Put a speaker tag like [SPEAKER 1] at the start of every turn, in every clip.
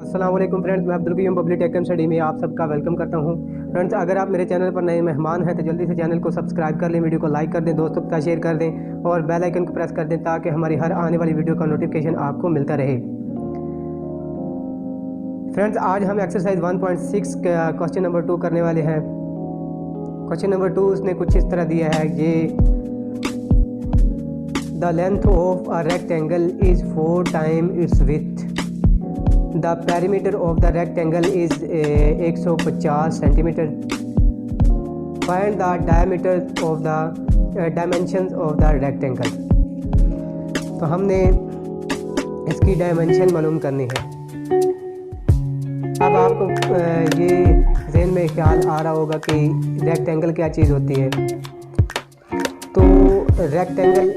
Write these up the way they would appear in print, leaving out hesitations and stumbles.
[SPEAKER 1] अस्सलाम वालेकुम फ्रेंड्स, मैं Abdul Qayyum public tech study में आप सबका वेलकम करता हूं। फ्रेंड्स, अगर आप मेरे चैनल पर नए मेहमान हैं तो जल्दी से चैनल को सब्सक्राइब कर लें, वीडियो को लाइक कर दें, दोस्तों के साथ शेयर कर दें और बेल आइकन को प्रेस कर दें ताकि हमारी हर आने वाली वीडियो का नोटिफिकेशन आपको मिलता रहे। फ्रेंड्स, आज हम एक्सरसाइज 1.6 का क्वेश्चन नंबर 2 करने वाले हैं। क्वेश्चन नंबर 2 उसने कुछ इस तरह दिया है, ये the length of a rectangle is 4 time it's width. The perimeter of the rectangle is 150 centimeter. Find the diameter of the dimensions of the rectangle. तो हमने इसकी डायमेंशन मालूम करनी है। अब आपको ये ज़हन में ख्याल आ रहा होगा कि रेक्टेंगल क्या चीज़ होती है। तो रेक्टेंगल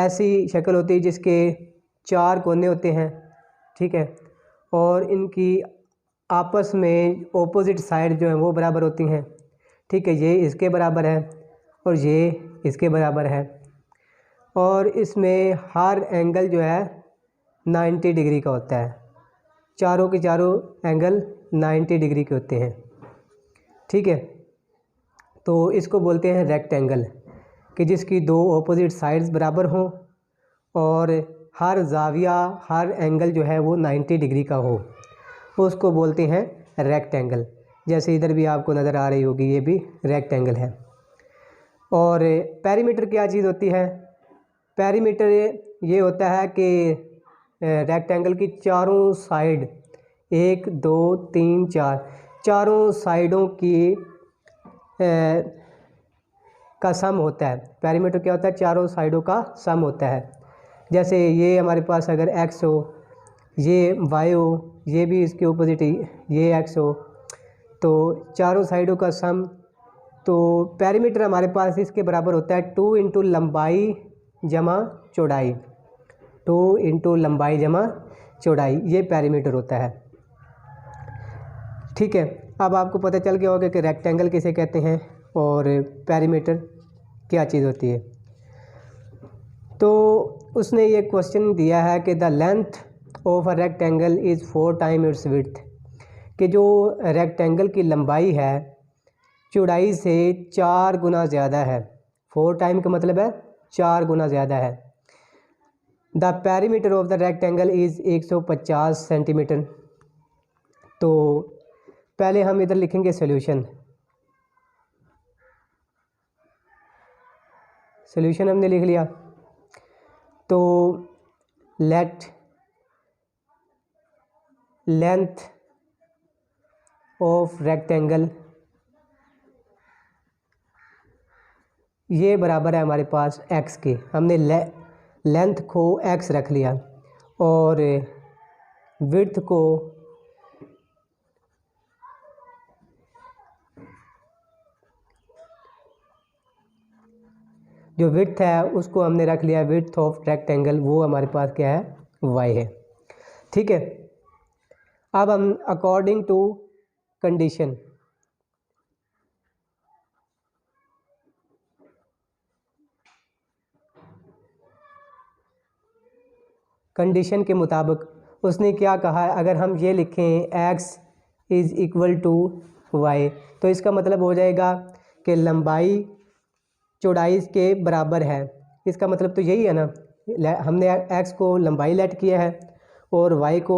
[SPEAKER 1] ऐसी शक्ल होती है जिसके 4 कोने होते हैं, ठीक है, और इनकी आपस में ऑपोजिट साइड जो है वो बराबर होती हैं, ठीक है। ये इसके बराबर है और ये इसके बराबर है, और इसमें हर एंगल जो है 90 डिग्री का होता है। चारों के चारों एंगल 90 डिग्री के होते हैं, ठीक है। तो इसको बोलते हैं रेक्टेंगल, कि जिसकी 2 ऑपोजिट साइड्स बराबर हों और हर जाविया, हर एंगल जो है वो 90 डिग्री का हो, उसको बोलते हैं रेक्टेंगल। जैसे इधर भी आपको नज़र आ रही होगी, ये भी रेक्टेंगल है। और पेरीमीटर क्या चीज़ होती है? पेरीमीटर ये होता है कि रेक्टेंगल की चारों साइड 1 2 3 4 चारों साइडों की का सम होता है। पेरीमीटर क्या होता है? चारों साइडों का सम होता है। जैसे ये हमारे पास अगर x हो, ये y हो, ये भी इसके ऑपोजिट ये x हो, तो चारों साइडों का सम, तो पेरीमीटर हमारे पास इसके बराबर होता है 2 इंटू लंबाई जमा चौड़ाई। 2 इंटू लंबाई जमा चौड़ाई, ये पेरीमीटर होता है, ठीक है। अब आपको पता चल गया होगा कि रेक्टेंगल किसे कहते हैं और पेरीमीटर क्या चीज़ होती है। तो उसने ये क्वेश्चन दिया है कि the length of a rectangle is 4 time it's width, कि जो रेक्टेंगल की लंबाई है चौड़ाई से 4 गुना ज़्यादा है। 4 टाइम का मतलब है 4 गुना ज़्यादा है। The perimeter of the rectangle is 150 centimetre. तो पहले हम इधर लिखेंगे सॉल्यूशन। सॉल्यूशन हमने लिख लिया। तो लेट लेंथ ऑफ रेक्टेंगल, ये बराबर है हमारे पास x के। हमने लेंथ को x रख लिया और विड्थ को जो विड्थ है उसको हमने रख लिया विड्थ ऑफ रेक्टेंगल, वो हमारे पास क्या है? y है, ठीक है। अब हम अकॉर्डिंग टू कंडीशन, कंडीशन के मुताबिक उसने क्या कहा है, अगर हम ये लिखें x is equal to y, तो इसका मतलब हो जाएगा कि लंबाई चौड़ाई के बराबर है। इसका मतलब तो यही है ना, हमने x को लंबाई लेट किया है और y को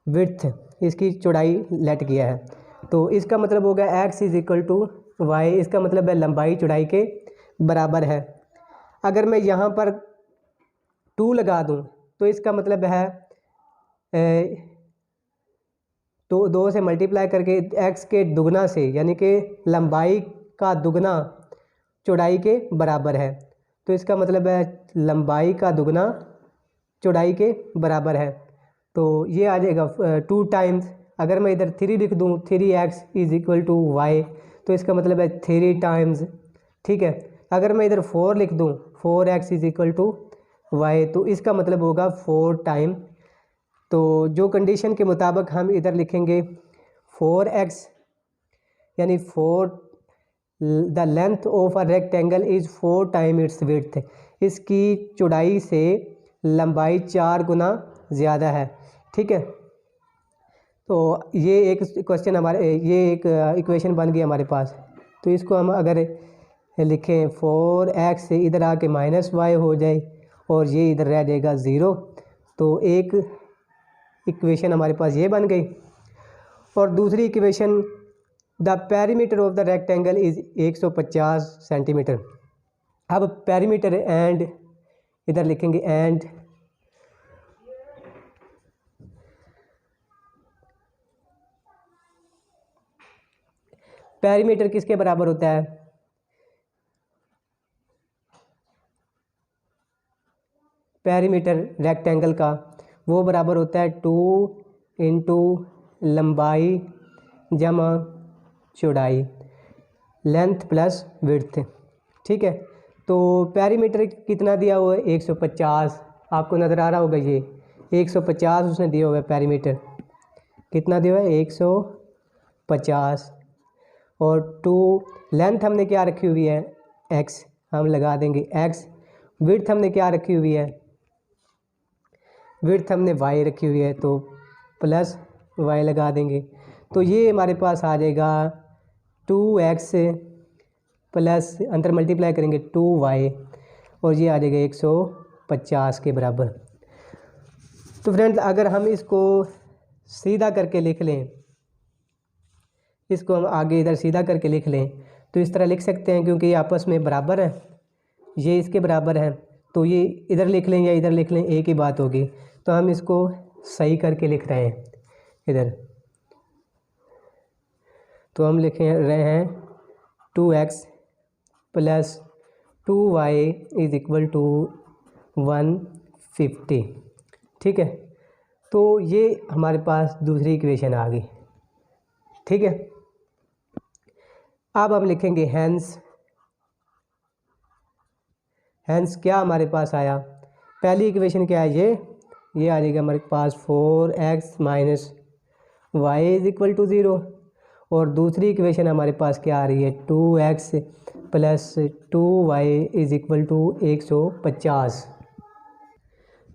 [SPEAKER 1] विड्थ, इसकी चौड़ाई लेट किया है। तो इसका मतलब होगा x is equal to y, इसका मतलब है लंबाई चौड़ाई के बराबर है। अगर मैं यहाँ पर 2 लगा दूँ तो इसका मतलब है तो 2 से मल्टीप्लाई करके x के दुगना से, यानी कि लंबाई का दुगना चौड़ाई के बराबर है। तो इसका मतलब है लंबाई का दुगना चौड़ाई के बराबर है। तो ये आ जाएगा 2 टाइम्स। अगर मैं इधर 3 लिख दूँ, 3x is equal to y, तो इसका मतलब है 3 टाइम्स, ठीक है। अगर मैं इधर 4 लिख दूँ, 4x is equal to y, तो इसका मतलब होगा 4 टाइम। तो जो कंडीशन के मुताबिक हम इधर लिखेंगे 4x, यानी 4 the length of a rectangle is 4 time it's width, इसकी चौड़ाई से लंबाई 4 गुना ज़्यादा है, ठीक है। तो ये एक क्वेश्चन ये एक इक्वेशन बन गई हमारे पास। तो इसको हम अगर लिखें 4x से इधर आके -y हो जाए और ये इधर रह जाएगा 0, तो एक इक्वेशन हमारे पास ये बन गई। और दूसरी equation, the perimeter of the rectangle is 150 centimetre. अब पेरीमीटर एंड इधर लिखेंगे एंड पेरीमीटर किसके बराबर होता है? पेरीमीटर रेक्टेंगल का वो बराबर होता है 2 इंटू लंबाई जमा चौड़ाई, लेंथ प्लस विड्थ। ठीक है, तो पेरीमीटर कितना दिया हुआ है? 150। आपको नज़र आ रहा होगा ये 150 उसने दिया हुआ है पेरीमीटर। कितना दिया हुआ है? 150। और 2 लेंथ हमने क्या रखी हुई है? x, हम लगा देंगे x। विड्थ हमने क्या रखी हुई है? विड्थ हमने y रखी हुई है, तो प्लस y लगा देंगे। तो ये हमारे पास आ जाएगा 2x प्लस अंदर मल्टीप्लाई करेंगे 2y और ये आ जाएगा 150 के बराबर। तो फ्रेंड्स, अगर हम इसको सीधा करके लिख लें, इसको हम आगे इधर सीधा करके लिख लें, तो इस तरह लिख सकते हैं, क्योंकि ये आपस में बराबर है, ये इसके बराबर है, तो ये इधर लिख लें या इधर लिख लें, एक ही बात होगी। तो हम इसको सही करके लिख रहे हैं इधर। तो हम लिख रहे हैं 2x plus 2y is equal to 150। ठीक है, तो ये हमारे पास दूसरी इक्वेशन आ गई। ठीक है, अब हम लिखेंगे हैंस। हैंस क्या हमारे पास आया? पहली इक्वेशन क्या है? ये आ जाएगा हमारे पास 4x minus y is equal to 0। और दूसरी इक्वेशन हमारे पास क्या आ रही है? 2x plus 2y is equal to 150।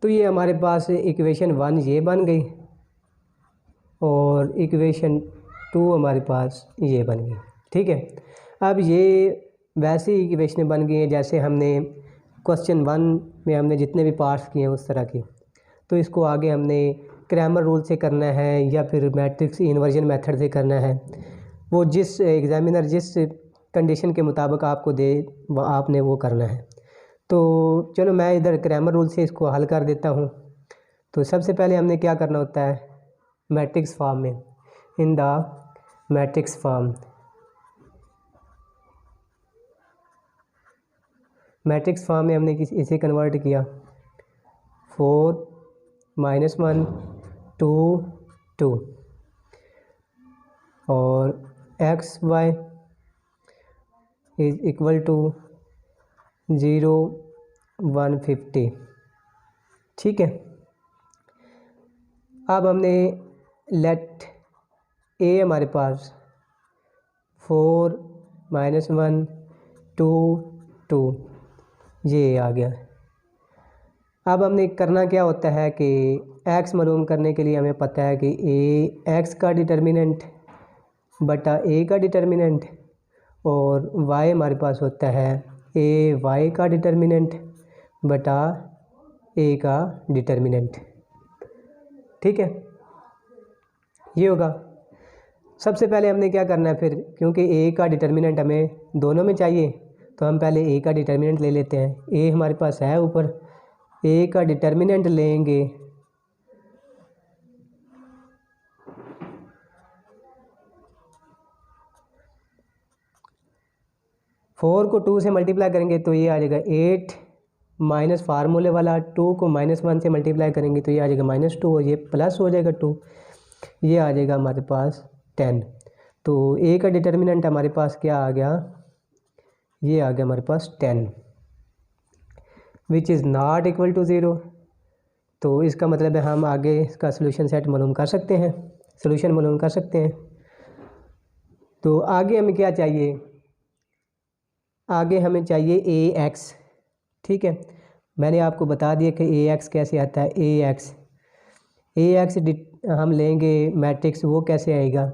[SPEAKER 1] तो ये हमारे पास इक्वेशन 1 ये बन गई और इक्वेशन 2 हमारे पास ये बन गई। ठीक है, अब ये वैसी इक्वेशनें बन गई हैं जैसे हमने क्वेश्चन 1 में हमने जितने भी पार्ट्स किए हैं उस तरह की। तो इसको आगे हमने क्रैमर रूल से करना है या फिर मैट्रिक्स इन्वर्जन मेथड से करना है। वो जिस एग्जामिनर जिस कंडीशन के मुताबिक आपको दे वो आपने वो करना है। तो चलो मैं इधर क्रैमर रूल से इसको हल कर देता हूँ। तो सबसे पहले हमने क्या करना होता है? मैट्रिक्स फॉर्म में, in the matrix form, matrix form में हमने इसे कन्वर्ट किया 4 -1 2 2 और x y is equal to 0 150। ठीक है, अब हमने लेट a हमारे पास 4 -1 2 2 ये आ गया। अब हमने करना क्या होता है कि x मालूम करने के लिए हमें पता है कि a x का डिटर्मिनेंट बटा a का डिटर्मिनेंट और y हमारे पास होता है a y का डिटर्मिनेंट बटा a का डिटर्मिनेंट। ठीक है, ये होगा। सबसे पहले हमने क्या करना है फिर, क्योंकि a का डिटर्मिनेंट हमें दोनों में चाहिए, तो हम पहले a का डिटर्मिनेंट ले लेते हैं। a हमारे पास है ऊपर, a का डिटर्मिनेंट लेंगे फोर को 2 से मल्टीप्लाई करेंगे तो ये आ जाएगा 8 माइनस फार्मूले वाला 2 को -1 से मल्टीप्लाई करेंगे तो ये आ जाएगा -2 और ये प्लस हो जाएगा 2, ये आ जाएगा हमारे पास 10। तो a का डिटर्मिनेंट हमारे पास क्या आ गया? ये आ गया हमारे पास 10 which is not equal to 0। तो इसका मतलब है हम आगे इसका सोल्यूशन सेट मालूम कर सकते हैं, सोल्यूशन मालूम कर सकते हैं। तो आगे हमें क्या चाहिए? आगे हमें चाहिए ax। ठीक है, मैंने आपको बता दिया कि ax कैसे आता है। ए एक्स हम लेंगे मैट्रिक्स, वो कैसे आएगा।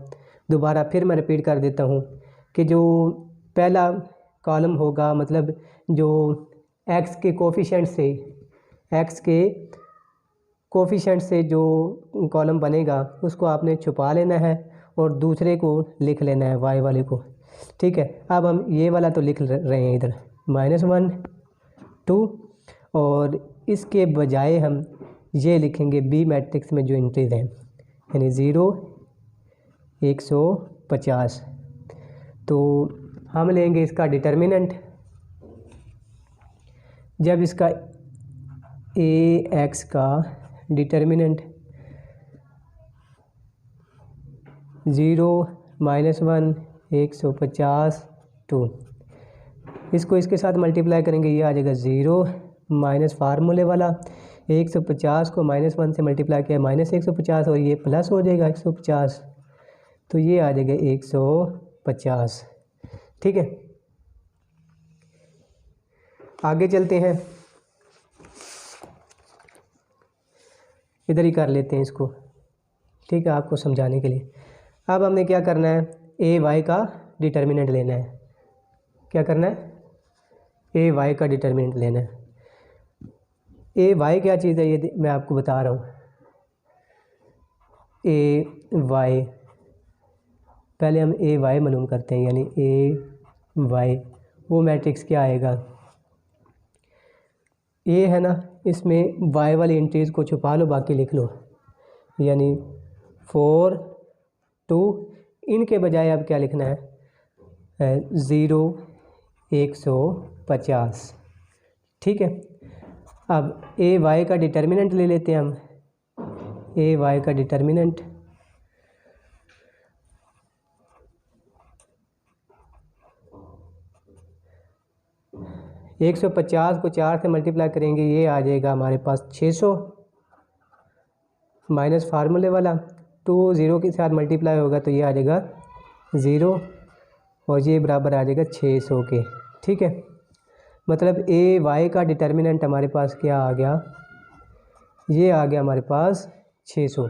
[SPEAKER 1] दोबारा फिर मैं रिपीट कर देता हूँ कि जो पहला कॉलम होगा, मतलब जो एक्स के कोफिशेंट से जो कॉलम बनेगा उसको आपने छुपा लेना है और दूसरे को लिख लेना है, वाई वाले को। ठीक है, अब हम ये वाला तो लिख रहे हैं इधर -1 2, और इसके बजाय हम ये लिखेंगे बी मैट्रिक्स में जो एंट्रीज हैं, यानी 0 150। तो हम लेंगे इसका डिटर्मिनेंट। जब इसका ए एक्स का डिटर्मिनेंट 0 -1 150 2, इसको इसके साथ मल्टीप्लाई करेंगे, ये आ जाएगा 0 माइनस फार्मूले वाला 150 को -1 से मल्टीप्लाई किया -150, और ये प्लस हो जाएगा 150, तो ये आ जाएगा 150। ठीक है, आगे चलते हैं, इधर ही कर लेते हैं इसको। ठीक है, आपको समझाने के लिए। अब हमने क्या करना है, ए वाई का डिटर्मिनेंट लेना है। क्या करना है, ए वाई का डिटर्मिनेंट लेना है। ए वाई क्या चीज़ है, ये मैं आपको बता रहा हूँ। ए वाई, पहले हम ए वाई मालूम करते हैं, यानी ए वाई वो मैट्रिक्स क्या आएगा, ए है ना, इसमें वाई वाली एंट्रीज को छुपा लो, बाकी लिख लो, यानी 4 2, इनके बजाय अब क्या लिखना है, 0 150। ठीक है, अब ए वाई का डिटर्मिनेंट ले लेते हैं हम। ए वाई का डिटर्मिनेंट 150 को 4 से मल्टीप्लाई करेंगे, ये आ जाएगा हमारे पास 600 माइनस फार्मूले वाला 2 0 के साथ मल्टीप्लाई होगा तो ये आ जाएगा 0, और ये बराबर आ जाएगा 600 के। ठीक है, मतलब ए वाई का डिटर्मिनेंट हमारे पास क्या आ गया, ये आ गया हमारे पास 600।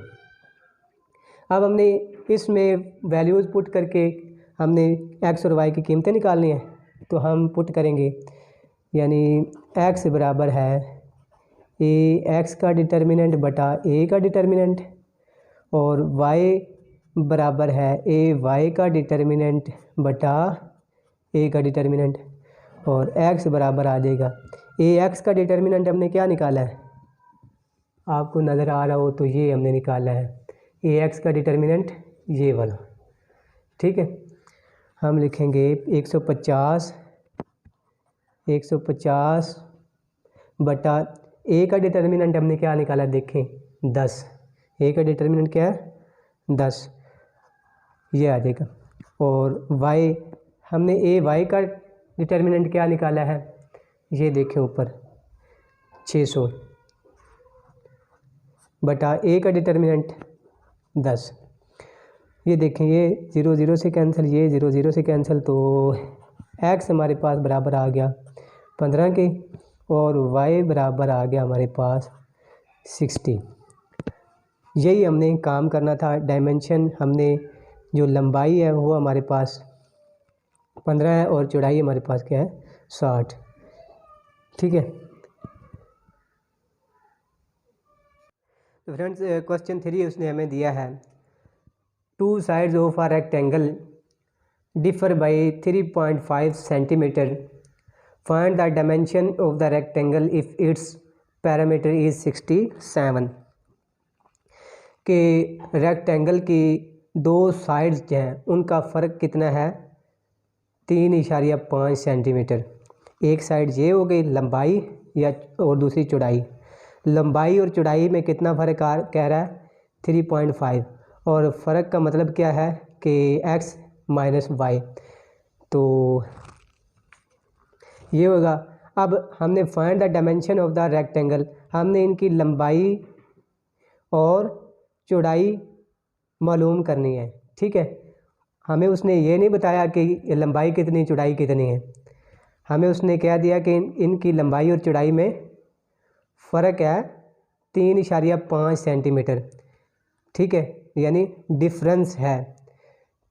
[SPEAKER 1] अब हमने इसमें वैल्यूज़ पुट करके हमने एक्स और वाई की कीमतें निकालनी है, तो हम पुट करेंगे, यानी एक्स बराबर है ए एक्स का डिटर्मिनेंट बटा ए का डिटर्मिनेंट, और वाई बराबर है ए वाई का डिटर्मिनेंट बटा ए का डिटर्मिनेंट, और एक्स बराबर आ जाएगा ए एक्स का डिटर्मिनेंट हमने क्या निकाला है, आपको नज़र आ रहा हो तो ये हमने निकाला है ए एक्स का डिटर्मिनेंट, ये वाला। ठीक है, हम लिखेंगे 150 बटा ए का डिटर्मिनेंट हमने क्या निकाला, देखें 10, ए का डिटर्मिनेंट क्या है 10, ये आ जाएगा, और वाई हमने ए वाई का डिटर्मिनेंट क्या निकाला है, ये देखें ऊपर 600 बटा ए का डिटर्मिनेंट 10, ये देखें ये 0 0 से कैंसिल, ये 0 0 से कैंसिल, तो एक्स हमारे पास बराबर आ गया 15 के, और वाई बराबर आ गया हमारे पास 60। यही हमने काम करना था। डायमेंशन हमने जो लंबाई है वो हमारे पास 15 है और चौड़ाई हमारे पास क्या है 60। ठीक है, तो फ्रेंड्स क्वेश्चन 3 उसने हमें दिया है, 2 sides of a rectangle differ by 3.5 centimeter. Find the dimension of the rectangle if its parameter is 67. कि रेक्टेंगल की 2 साइड्स जो हैं उनका फ़र्क कितना है, 3.5 सेंटीमीटर। एक साइड ये हो गई लंबाई या और दूसरी चौड़ाई। लंबाई और चौड़ाई में कितना फ़र्क कह रहा है 3.5, और फ़र्क का मतलब क्या है कि x माइनस वाई, तो ये होगा। अब हमने find the dimension of the rectangle, हमने इनकी लंबाई और चौड़ाई मालूम करनी है। ठीक है, हमें उसने ये नहीं बताया कि लंबाई कितनी चौड़ाई कितनी है, हमें उसने कह दिया कि इनकी लंबाई और चौड़ाई में फ़र्क है 3.5 सेंटीमीटर। ठीक है, यानी डिफरेंस है।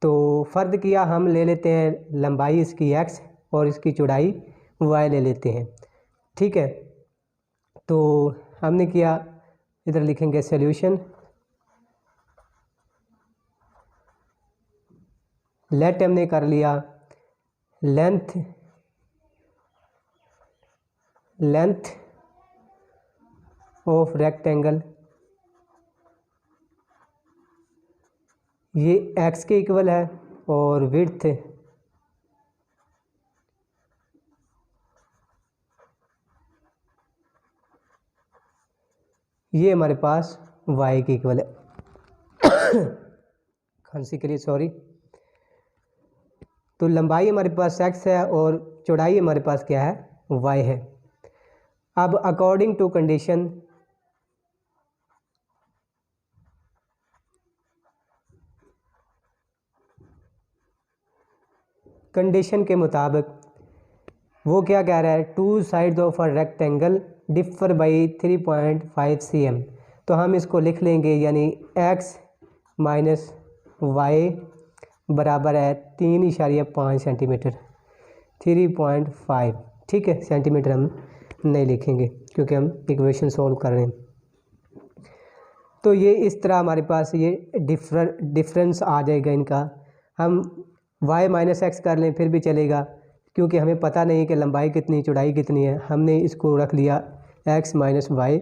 [SPEAKER 1] तो फ़र्द किया, हम ले लेते हैं लंबाई इसकी x और इसकी चौड़ाई y ले लेते हैं। ठीक है, तो हमने किया, इधर लिखेंगे सॉल्यूशन, लेट हमने कर लिया लेंथ ऑफ रेक्टेंगल, ये x के इक्वल है, और विड्थ ये हमारे पास y के इक्वल है। खांसी के लिए सॉरी। तो लंबाई हमारे पास x है और चौड़ाई हमारे पास क्या है, y है। अब अकॉर्डिंग टू कंडीशन के मुताबिक वो क्या कह रहा है, two side of a rectangle differ by 3.5 cm। तो हम इसको लिख लेंगे, यानी x माइनस वाई बराबर है 3.5 सेंटीमीटर, 3.5। ठीक है, सेंटीमीटर हम नहीं लिखेंगे क्योंकि हम इक्वेशन सॉल्व कर रहे हैं। तो ये इस तरह हमारे पास ये डिफरेंस आ जाएगा इनका। हम y माइनस एक्स कर लें फिर भी चलेगा, क्योंकि हमें पता नहीं कि लंबाई कितनी चौड़ाई कितनी है। हमने इसको रख लिया x माइनस वाई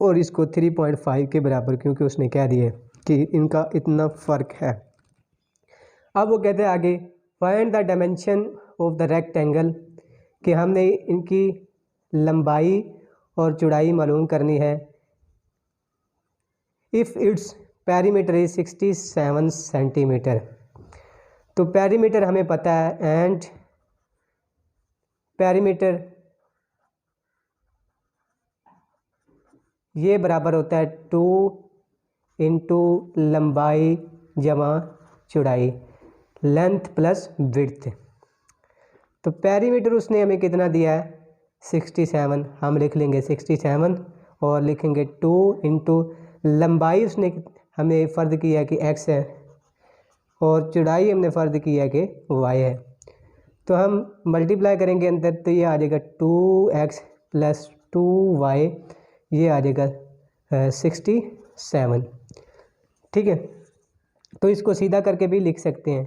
[SPEAKER 1] और इसको 3.5 के बराबर, क्योंकि उसने कह दिया कि इनका इतना फ़र्क है। अब वो कहते हैं आगे, find the dimension of the rectangle, कि हमने इनकी लंबाई और चौड़ाई मालूम करनी है। If its perimeter is 67 centimetre. तो पेरीमीटर हमें पता है, एंड पेरीमीटर ये बराबर होता है 2 इंटू लंबाई जमा चौड़ाई, लेंथ प्लस विड्थ। तो पेरीमीटर उसने हमें कितना दिया है, 67। हम लिख लेंगे 67 और लिखेंगे 2 इंटू लंबाई उसने हमें फ़र्ज किया कि x है और चौड़ाई हमने फ़र्ज किया कि y है। तो हम मल्टीप्लाई करेंगे अंदर, तो ये आ जाएगा 2x प्लस 2y, ये आ जाएगा 67। ठीक है, तो इसको सीधा करके भी लिख सकते हैं।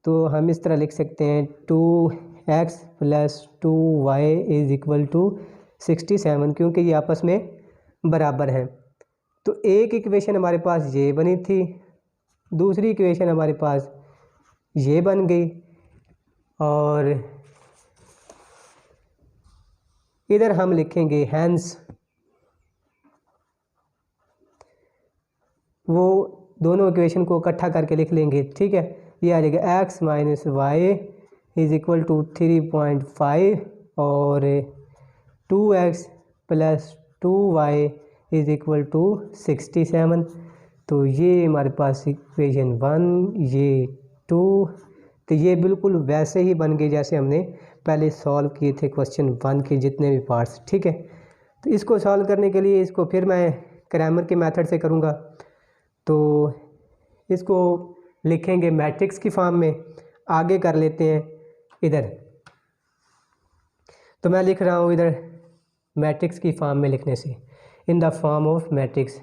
[SPEAKER 1] तो हम इस तरह लिख सकते हैं 2x plus 2y is equal to 67, क्योंकि ये आपस में बराबर हैं। तो एक इक्वेशन हमारे पास ये बनी थी, दूसरी इक्वेशन हमारे पास ये बन गई, और इधर हम लिखेंगे हैंस, वो दोनों इक्वेशन को इकट्ठा करके लिख लेंगे। ठीक है, ये आ जाएगा x minus y is equal to 3.5 और 2x plus 2y is equal to 67। तो ये हमारे पास इक्वेशन 1, ये 2, तो ये बिल्कुल वैसे ही बन गए जैसे हमने पहले सॉल्व किए थे क्वेश्चन 1 के जितने भी पार्ट्स। ठीक है, तो इसको सॉल्व करने के लिए इसको फिर मैं क्रैमर के मेथड से करूँगा। तो इसको लिखेंगे मैट्रिक्स की फॉर्म में, आगे कर लेते हैं इधर। तो मैं लिख रहा हूँ इधर मैट्रिक्स की फॉर्म में लिखने से, in the form of matrix.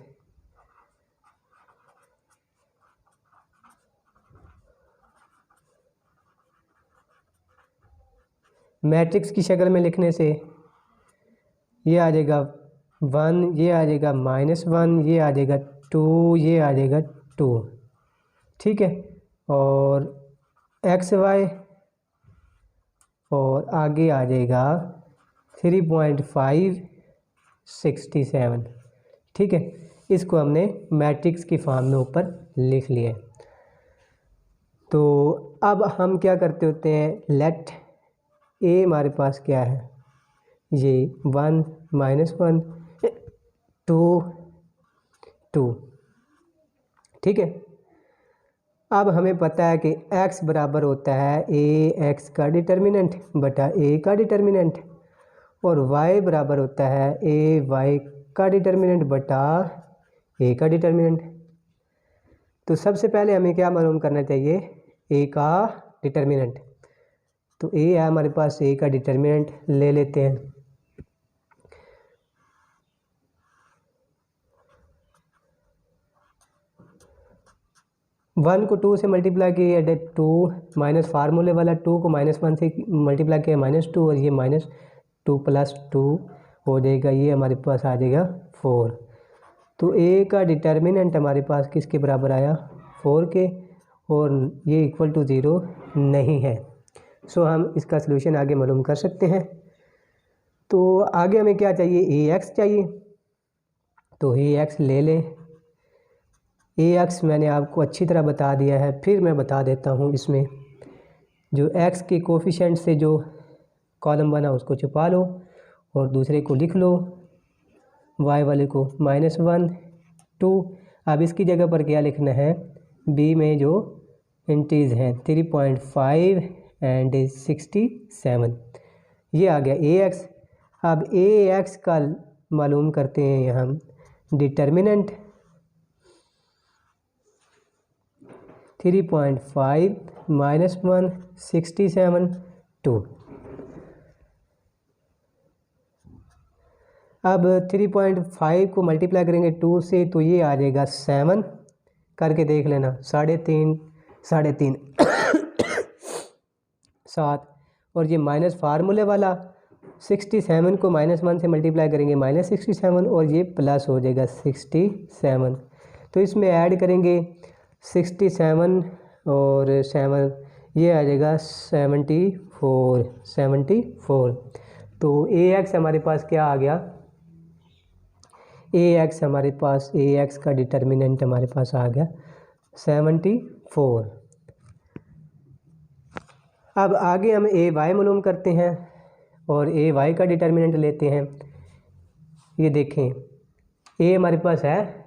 [SPEAKER 1] Matrix की शक्ल में लिखने से ये आ जाएगा 1, ये आ जाएगा -1, ये आ जाएगा 2, ये आ जाएगा 2। ठीक है, और एक्स वाई और आगे आ जाएगा 3.5 67। ठीक है, इसको हमने मैट्रिक्स की फॉर्म में ऊपर लिख लिया है। तो अब हम क्या करते होते हैं, लेट ए हमारे पास क्या है, ये 1 -1 2 2। ठीक है, अब हमें पता है कि x बराबर होता है a x का डिटर्मिनेंट बटा a का डिटर्मिनेंट, और y बराबर होता है a y का डिटर्मिनेंट बटा ए का डिटर्मिनेंट। तो सबसे पहले हमें क्या मालूम करना चाहिए, ए का डिटर्मिनेंट। तो ए है हमारे पास, ए का डिटर्मिनेंट ले लेते हैं। वन को 2 से मल्टीप्लाई किया, 2 माइनस फार्मूले वाला 2 को -1 से मल्टीप्लाई किया -2, और ये -2 + 2 हो जाएगा, ये हमारे पास आ जाएगा 4। तो ए का डिटर्मिनेंट हमारे पास किसके बराबर आया, 4 के, और ये इक्वल टू 0 नहीं है। सो हम इसका सलूशन आगे मालूम कर सकते हैं। तो आगे हमें क्या चाहिए, ए एक्स चाहिए। तो ए एक्स ले लें। ए एक्स मैंने आपको अच्छी तरह बता दिया है, फिर मैं बता देता हूँ। इसमें जो एक्स के कोफिशेंट से जो कॉलम बना उसको छुपा लो और दूसरे को लिख लो, वाई वाले को -1 2। अब इसकी जगह पर क्या लिखना है, बी में जो इंटीज हैं 3.5 एंड 67, ये आ गया ए एक्स। अब ए एक्स का मालूम करते हैं हम डिटर्मिनेंट। 3.5 -1 67 2। अब 3.5 को मल्टीप्लाई करेंगे 2 से, तो ये आ जाएगा 7, करके देख लेना, 3.5 7, और ये माइनस फार्मूले वाला 67 को -1 से मल्टीप्लाई करेंगे -67, और ये प्लस हो जाएगा 67। तो इसमें ऐड करेंगे 67 और 7, ये आ जाएगा 74। तो ए एक्स हमारे पास क्या आ गया, ए एक्स हमारे पास, ए एक्स का डिटर्मिनेंट हमारे पास आ गया 74। अब आगे हम ए वाई मालूम करते हैं और ए वाई का डिटर्मिनेंट लेते हैं। ये देखें, ए हमारे पास है,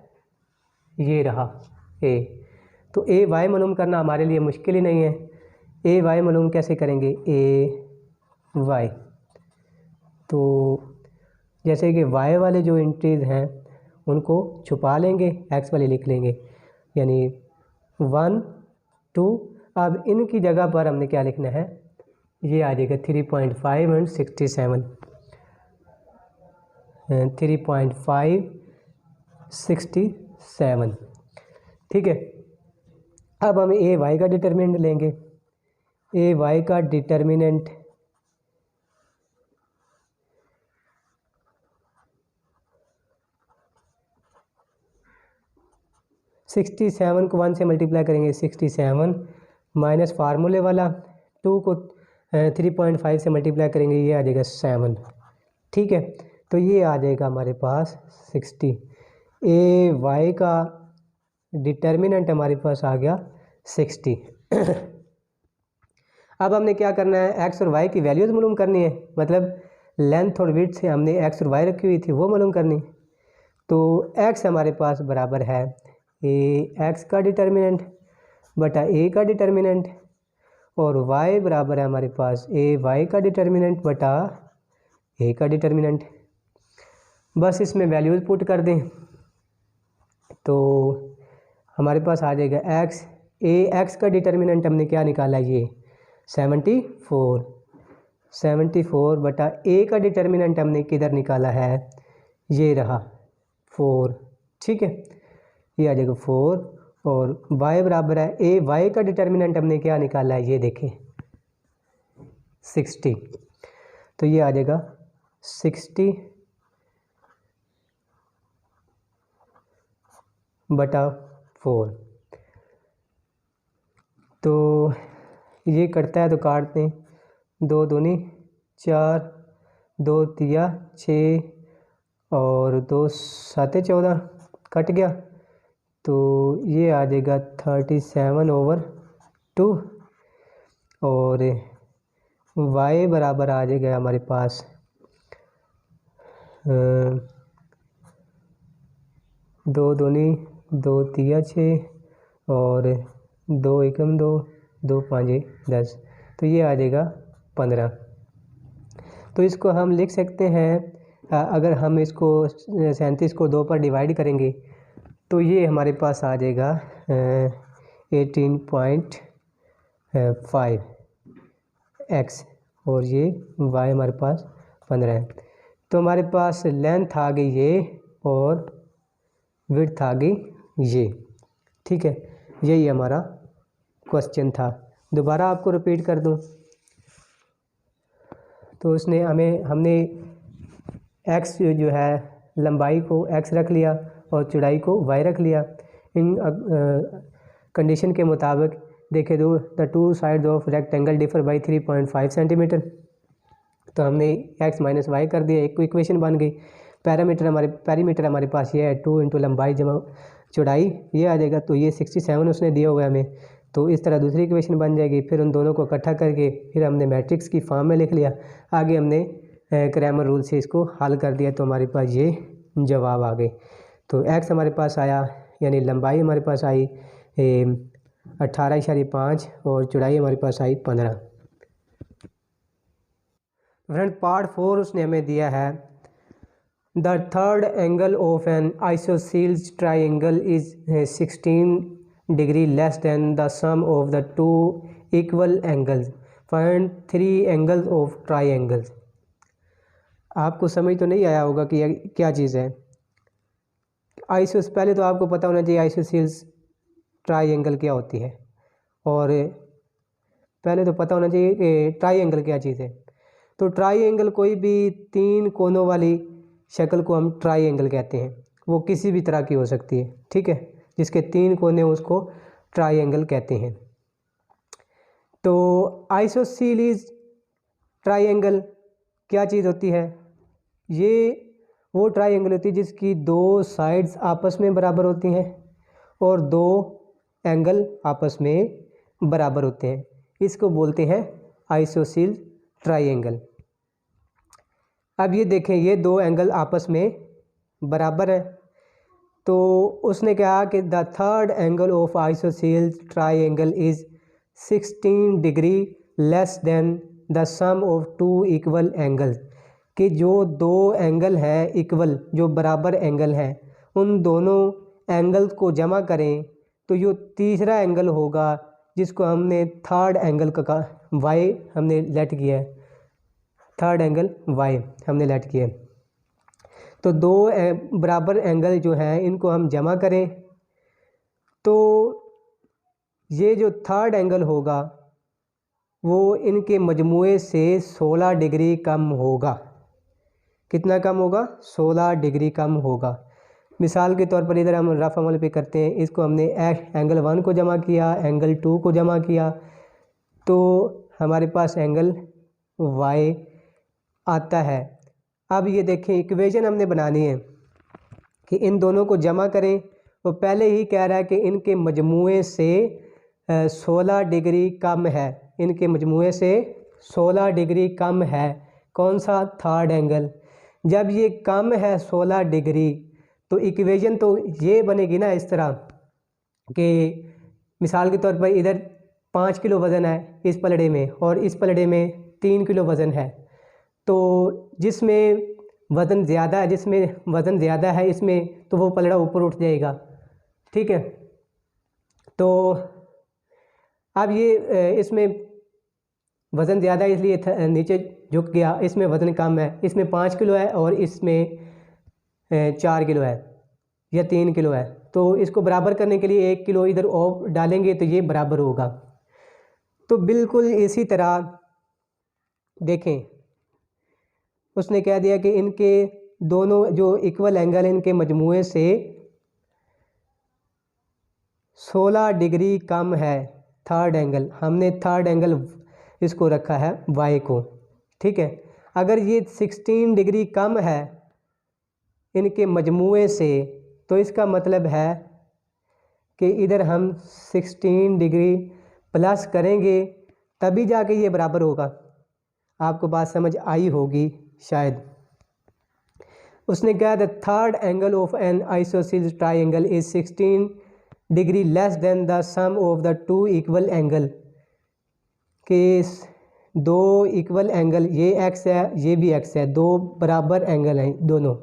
[SPEAKER 1] ये रहा ए। तो ए वाई मालूम करना हमारे लिए मुश्किल ही नहीं है। ए वाई मालूम कैसे करेंगे, ए वाई, तो जैसे कि वाई वाले जो एंट्रीज हैं उनको छुपा लेंगे, एक्स वाले लिख लेंगे, यानी 1 2। अब इनकी जगह पर हमने क्या लिखना है, ये आ जाएगा 3.5 एंड 67, 3.5 67, ठीक है। अब हम ए वाई का डिटर्मिनेंट लेंगे। ए वाई का डिटर्मिनेंट -67 को 1 से मल्टीप्लाई करेंगे 67, माइनस फार्मूले वाला 2 को 3.5 से मल्टीप्लाई करेंगे, ये आ जाएगा 7, ठीक है। तो ये आ जाएगा हमारे पास 60। ए वाई का डिटर्मिनेंट हमारे पास आ गया 60। अब हमने क्या करना है, एक्स और वाई की वैल्यूज़ मालूम करनी है, मतलब लेंथ और विड्थ से हमने एक्स और वाई रखी हुई थी वो मालूम करनी। तो एक्स हमारे पास बराबर है ए एक्स का डिटर्मिनेंट बटा ए का डिटर्मिनेंट, और वाई बराबर है हमारे पास ए वाई का डिटर्मिनेंट बटा ए का डिटर्मिनेंट। बस इसमें वैल्यूज़ पुट कर दें तो हमारे पास आ जाएगा एक्स। ए एक्स का डिटर्मिनेंट हमने क्या निकाला, ये 74 बटा ए का डिटर्मिनेंट हमने किधर निकाला है, ये रहा 4, ठीक है, ये आ जाएगा 4। और y बराबर है ए वाई का डिटर्मिनेंट हमने क्या निकाला है, ये देखें 60, तो ये आ जाएगा 60 बटा 4। तो ये कटता है तो काट दें, 2 दूनी 4, 2 तिया 6 और 2 साते 14, कट गया। तो ये आ जाएगा 37/2, और y बराबर आ जाएगा हमारे पास 2 दूनी 2 तिया 6 और 2 एकम 2, 2 5 10, तो ये आ जाएगा 15। तो इसको हम लिख सकते हैं, अगर हम इसको 37 को 2 पर डिवाइड करेंगे तो ये हमारे पास आ जाएगा 18.5 x और ये y हमारे पास 15 है। तो हमारे पास लेंथ आ गई ये और विड्थ आ गई ये। ठीक है, यही हमारा क्वेश्चन था। दोबारा आपको रिपीट कर दूं तो उसने हमने x जो है लंबाई को x रख लिया और चौड़ाई को y रख लिया। इन कंडीशन के मुताबिक देखे दो the two sides of rectangle differ by 3.5 centimetre. तो हमने x माइनस वाई कर दिया, एक इक्वेशन बन गई। पैरीमीटर हमारे पास ये है 2 इंटू लंबाई जमा चौड़ाई, ये आ जाएगा। तो ये 67 उसने दिया हुआ है हमें, तो इस तरह दूसरी इक्वेशन बन जाएगी। फिर उन दोनों को इकट्ठा करके फिर हमने मैट्रिक्स की फॉर्म में लिख लिया। आगे हमने क्रैमर रूल से इसको हल कर दिया, तो हमारे पास ये जवाब आ गए। तो x हमारे पास आया, यानी लंबाई हमारे पास आई 18.5 और चौड़ाई हमारे पास आई 15। फ्रेंड पार्ट 4 उसने हमें दिया है the third angle of an isosceles triangle is 16 degree less than the sum of the two equal angles, find 3 angles of triangles. आपको समझ तो नहीं आया होगा कि यह क्या चीज़ है। पहले तो आपको पता होना चाहिए आइसोसेलेस ट्राइंगल क्या होती है, और पहले तो पता होना चाहिए कि ट्राइंगल क्या चीज़ है। तो ट्राइंगल कोई भी 3 कोनों वाली शक्ल को हम ट्राइंगल कहते हैं। वो किसी भी तरह की हो सकती है, ठीक है, जिसके 3 कोने उसको ट्राइंगल कहते हैं। तो आइसोसेलेस ट्राइंगल क्या चीज़ होती है? ये वो ट्राइंगल होती है जिसकी 2 साइड्स आपस में बराबर होती हैं और 2 एंगल आपस में बराबर होते हैं। इसको बोलते हैं आइसोसेलेस ट्राइंगल। अब ये देखें, ये 2 एंगल आपस में बराबर है। तो उसने कहा कि the third angle of isosceles triangle is 16 degree less than the sum of 2 equal angles, कि जो 2 एंगल हैं इक्वल, जो बराबर एंगल हैं, उन दोनों एंगल्स को जमा करें तो जो तीसरा एंगल होगा जिसको हमने थर्ड एंगल का वाई हमने लेट किया है, थर्ड एंगल वाई हमने लेट किया है। तो 2 बराबर एंगल जो हैं इनको हम जमा करें तो ये जो थर्ड एंगल होगा वो इनके मजमूए से 16 डिग्री कम होगा। कितना कम होगा? 16 डिग्री कम होगा। मिसाल के तौर पर इधर हम रफ अमल पे करते हैं, इसको हमने एंगल 1 को जमा किया, एंगल 2 को जमा किया, तो हमारे पास एंगल वाई आता है। अब ये देखें, इक्वेशन हमने बनानी है कि इन दोनों को जमा करें। वो पहले ही कह रहा है कि इनके मजमूए से 16 डिग्री कम है, इनके मजमूए से 16 डिग्री कम है। कौन सा? Third angle. जब ये कम है 16 डिग्री तो इक्वेशन तो ये बनेगी ना इस तरह कि मिसाल के तौर पर इधर 5 किलो वज़न है इस पलड़े में और इस पलड़े में 3 किलो वज़न है। तो जिसमें वज़न ज़्यादा है, इसमें तो वो पलड़ा ऊपर उठ जाएगा, ठीक है। तो अब ये इसमें वज़न ज़्यादा है इसलिए नीचे झुक गया, इसमें वज़न कम है, इसमें 5 किलो है और इसमें 4 किलो है या 3 किलो है। तो इसको बराबर करने के लिए 1 किलो इधर और डालेंगे तो ये बराबर होगा। तो बिल्कुल इसी तरह देखें, उसने कह दिया कि इनके दोनों जो इक्वल एंगल हैं इनके मजमूए से 16 डिग्री कम है थर्ड एंगल। हमने थर्ड एंगल इसको रखा है वाई को, ठीक है। अगर ये 16 डिग्री कम है इनके मजमूए से तो इसका मतलब है कि इधर हम 16 डिग्री प्लस करेंगे तभी जाके ये बराबर होगा। आपको बात समझ आई होगी शायद। उसने कहा the third angle of an isosceles triangle is 16 degree less than the sum of the 2 equal angle, के 2 इक्वल एंगल, ये एक्स है ये भी एक्स है, 2 बराबर एंगल हैं दोनों।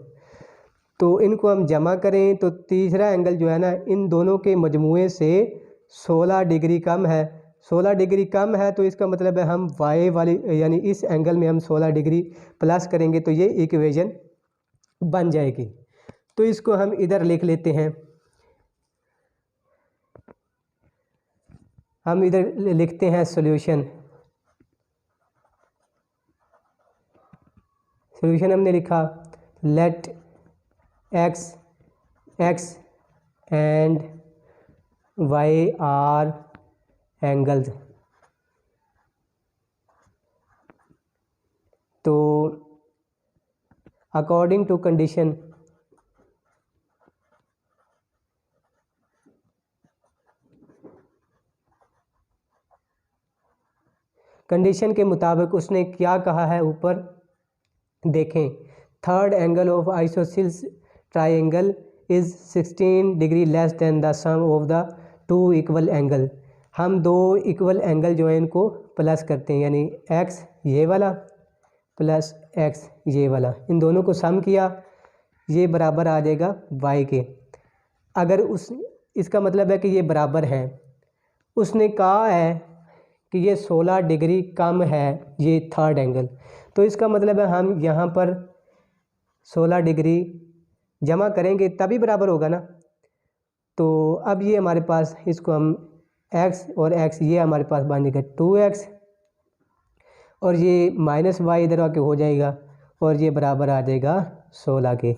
[SPEAKER 1] तो इनको हम जमा करें तो तीसरा एंगल जो है ना इन दोनों के मजमूए से 16 डिग्री कम है। 16 डिग्री कम है तो इसका मतलब है हम वाई वाली यानी इस एंगल में हम 16 डिग्री प्लस करेंगे तो ये इक्वेशन बन जाएगी। तो इसको हम इधर लिख लेते हैं। हम इधर लिखते हैं सॉल्यूशन। सॉल्यूशन हमने लिखा let x and y are angles. तो अकॉर्डिंग टू कंडीशन के मुताबिक उसने क्या कहा है ऊपर देखें। Third angle of isosceles triangle is 16 degree less than the sum of the two equal angle. हम दो इक्वल एंगल जो है इनको प्लस करते हैं, यानी एक्स ये वाला प्लस एक्स ये वाला, इन दोनों को सम किया, ये बराबर आ जाएगा वाई के। अगर इसका मतलब है कि ये बराबर है। उसने कहा है कि ये 16 डिग्री कम है ये थर्ड एंगल, तो इसका मतलब है हम यहाँ पर 16 डिग्री जमा करेंगे तभी बराबर होगा ना। तो अब ये हमारे पास, इसको हम x और x ये हमारे पास बन जाएगा 2x और ये माइनस वाई इधर आके हो जाएगा और ये बराबर आ जाएगा 16 के।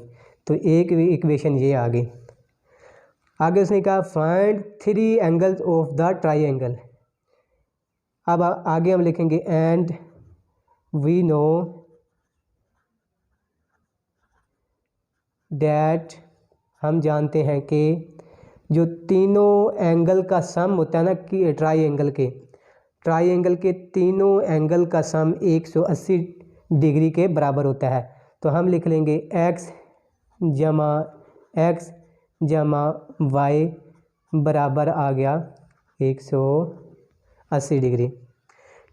[SPEAKER 1] तो एक इक्वेशन ये आ गई। आगे उसने कहा find 3 angles of the triangle. अब आगे हम लिखेंगे एंड वी नो डैट, हम जानते हैं कि जो तीनों एंगल का सम होता है ना कि ट्राइंगल के तीनों एंगल का सम 180 डिग्री के बराबर होता है। तो हम लिख लेंगे x जमा वाई बराबर आ गया 180 डिग्री।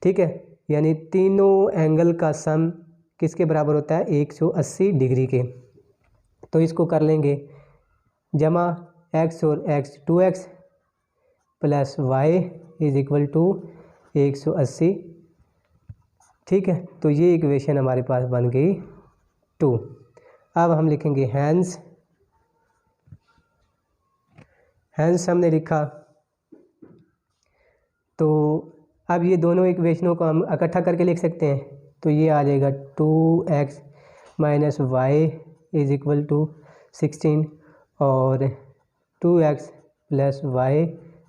[SPEAKER 1] ठीक है, यानी तीनों एंगल का सम किसके बराबर होता है 180 डिग्री के। तो इसको कर लेंगे जमा x और x 2x plus y is equal to 180। ठीक है, तो ये इक्वेशन हमारे पास बन गई 2। अब हम लिखेंगे हैंस हमने लिखा। तो अब ये दोनों इक्वेशनों को हम इकट्ठा करके लिख सकते हैं। तो ये आ जाएगा 2x minus y is equal to 16 और 2x plus y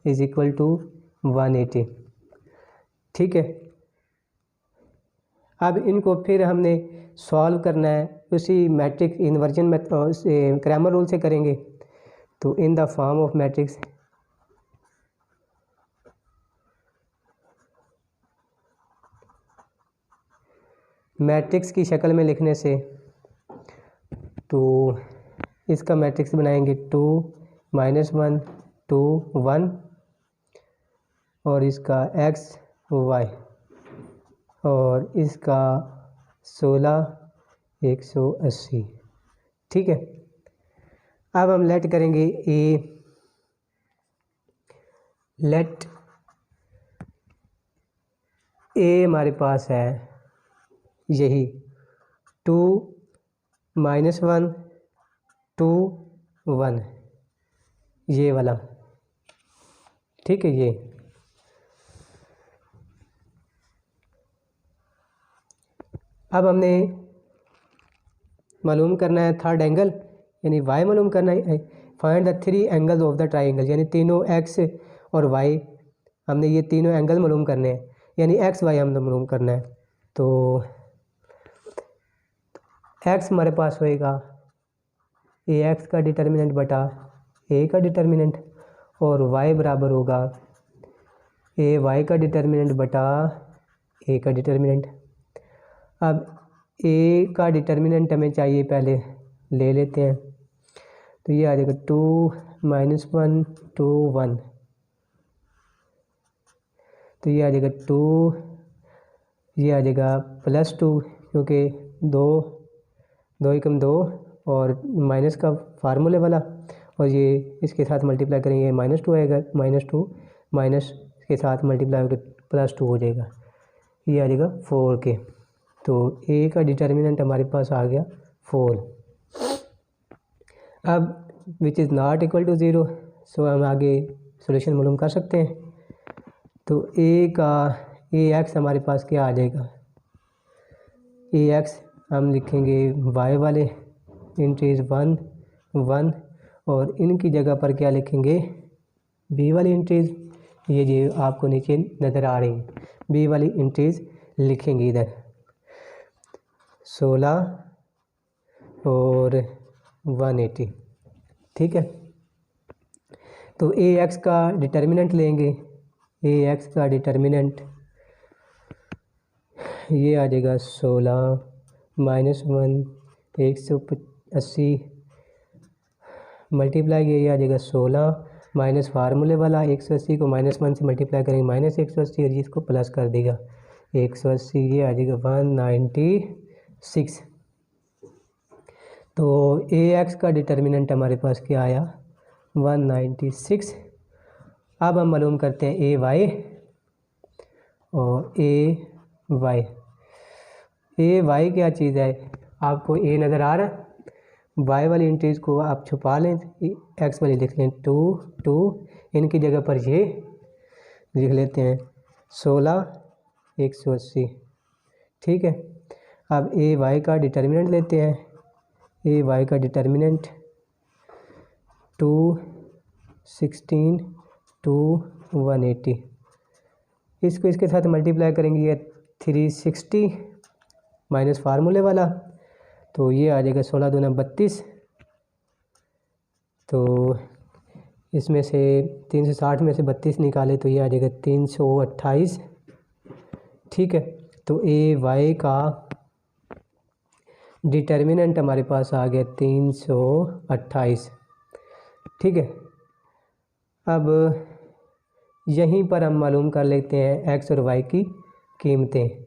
[SPEAKER 1] is equal to 180। ठीक है, अब इनको फिर हमने सॉल्व करना है उसी मैट्रिक्स इन्वर्जन में, क्रैमर रूल से करेंगे। तो in the form of matrix की शक्ल में लिखने से, तो इसका मैट्रिक्स बनाएंगे 2 -1 2 1 और इसका x y और इसका 16 180। ठीक है, अब हम लेट करेंगे लेट ए हमारे पास है यही 2 -1 2 1 ये वाला। ठीक है, ये अब हमने मालूम करना है थर्ड एंगल, यानी y मालूम करना है। Find the 3 angles of the triangle, यानी तीनों x और y, हमने ये तीनों एंगल मालूम करने हैं, यानी x y हमने मालूम करना है। तो x हमारे पास होएगा ax का डिटर्मिनेंट बटा a का डिटर्मिनेंट और y बराबर होगा ay का डिटर्मिनेंट बटा a का डिटर्मिनेंट। अब a का डिटर्मिनेंट हमें चाहिए, पहले ले लेते हैं। तो ये आ जाएगा 2 -1 2 1, तो ये आ जाएगा 2, ये आ जाएगा +2 क्योंकि 2 2 एकम 2 और माइनस का फार्मूले वाला, और ये इसके साथ मल्टीप्लाई करेंगे -2 आएगा, -2 माइनस के साथ मल्टीप्लाई होकर +2 हो जाएगा, ये आ जाएगा 4k। तो ए का डिटर्मिनेंट हमारे पास आ गया 4। अब which is not equal to 0, so हम आगे सॉल्यूशन मालूम कर सकते हैं। तो ए का ax हमारे पास क्या आ जाएगा, ax हम लिखेंगे y वाले इंट्रीज 1 1, और इनकी जगह पर क्या लिखेंगे b वाली इंट्रीज, ये जो आपको नीचे नज़र आ रही है b वाली इंट्रीज लिखेंगे इधर 16 और 180, ठीक है। तो ax का डिटर्मिनेंट लेंगे, ax का डिटर्मिनेंट ये आ जाएगा 16 -1 180 मल्टीप्लाई, ये आ जाएगा 16 माइनस फार्मूले वाला 180 को -1 से मल्टीप्लाई करेंगे -180, और इसको प्लस कर देगा 180, ये आ जाएगा 196। तो ax का डिटर्मिनेंट हमारे पास क्या आया 196। अब हम मालूम करते हैं ay और ay क्या चीज़ है, आपको a नज़र आ रहा है, y वाली इंट्रीज को आप छुपा लें, x वाली लिख लें 2 2, इनकी जगह पर ये लिख लेते हैं 16 180, ठीक है। अब ay का डिटर्मिनेंट लेते हैं, ay का डिटर्मिनेंट 2 16 2 180, इसको इसके साथ मल्टीप्लाई करेंगे, ये 360 माइनस फार्मूले वाला, तो ये आ जाएगा 16 दूना 32, तो इसमें से 360 में से 32 निकाले तो ये आ जाएगा 328, ठीक है। तो ay का डिटर्मिनेंट हमारे पास आ गया 328, ठीक है। अब यहीं पर हम मालूम कर लेते हैं x और y की कीमतें,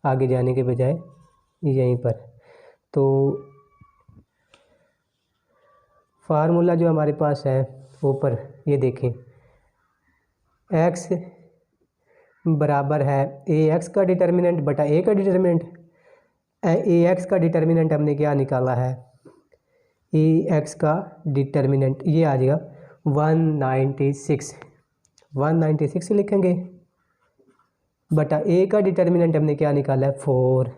[SPEAKER 1] आगे जाने के बजाय यहीं पर। तो फार्मूला जो हमारे पास है ऊपर ये देखें, x बराबर है ax का डिटर्मिनेंट बटा a का डिटर्मिनेंट। ax का डिटर्मिनेंट हमने क्या निकाला है, ax का डिटर्मिनेंट ये आ जाएगा 196 लिखेंगे, बटा a का डिटर्मिनेंट हमने क्या निकाला है 4,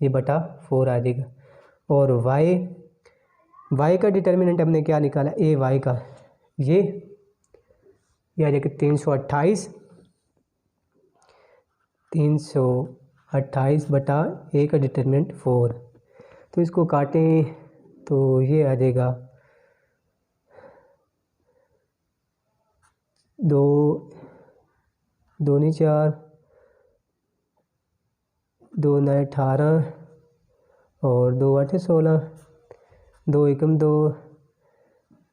[SPEAKER 1] ये बटा 4 आ जाएगा। और y का डिटर्मिनेंट हमने क्या निकाला ay का, ये आ जाएगा 328 बटा a का डिटर्मिनेंट 4। तो इसको काटें तो ये आ जाएगा 2 2 4 2 9 18 और 2 8 16, 2 एकम 2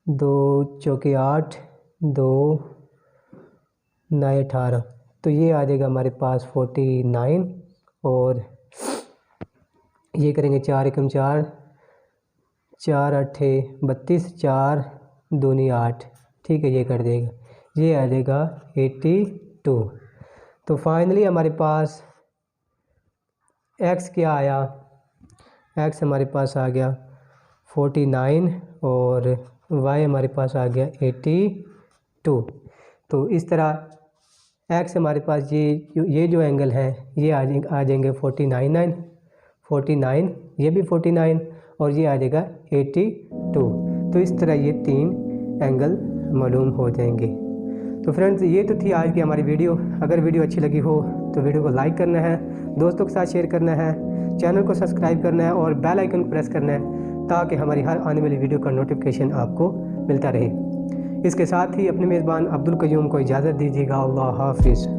[SPEAKER 1] 2 चौके 8 2 9 18, तो ये आ जाएगा हमारे पास 49। और ये करेंगे 4 एकम 4 4 8 32 4 दूनी 8, ठीक है, ये कर देगा, ये आ जाएगा 82। तो फाइनली हमारे पास x क्या आया, x हमारे पास आ गया 49 और y हमारे पास आ गया 82। तो इस तरह x हमारे पास ये जो एंगल है ये आ जाएंगे 49, ये भी 49 और ये आ जाएगा 82। तो इस तरह ये 3 एंगल मालूम हो जाएंगे। तो फ्रेंड्स ये तो थी आज की हमारी वीडियो। अगर वीडियो अच्छी लगी हो तो वीडियो को लाइक करना है, दोस्तों के साथ शेयर करना है, चैनल को सब्सक्राइब करना है और बेल आइकन को प्रेस करना है ताकि हमारी हर आने वाली वीडियो का नोटिफिकेशन आपको मिलता रहे। इसके साथ ही अपने मेज़बान अब्दुल क़य्यूम को इजाज़त दीजिएगा। अल्लाह हाफ़िज़।